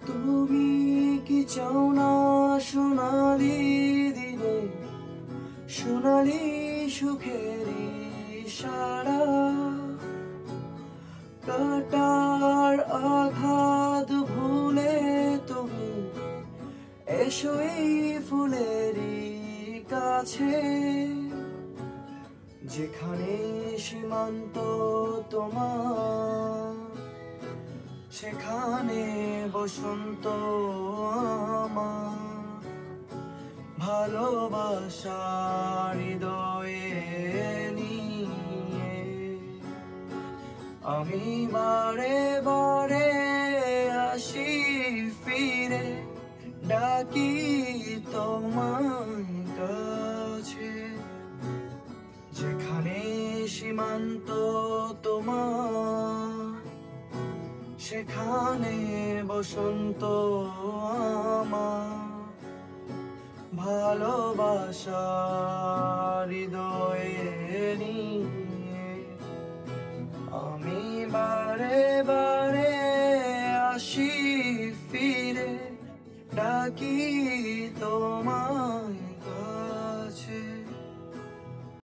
তুমি কি চাও না সোনালি দিনে সোনালি সুখেরই সারা কাটার আঘাত ভুলে তুমি এসো এই ফুলেরই কাছে যেখানে সীমান্ত তোমার সেখানে বসন্ত আমার ভালোবাসার হৃদয়ে নিয়ে আমি বারে বারে আসি ফিরে ডাকি তোমার কাছে যেখানে সীমান্ত তোমার সেখানে বসন্ত আমার ভালোবাসার হৃদয়ে নিয়ে আমি বারে বারে আসি ফিরে ডাকি তোমার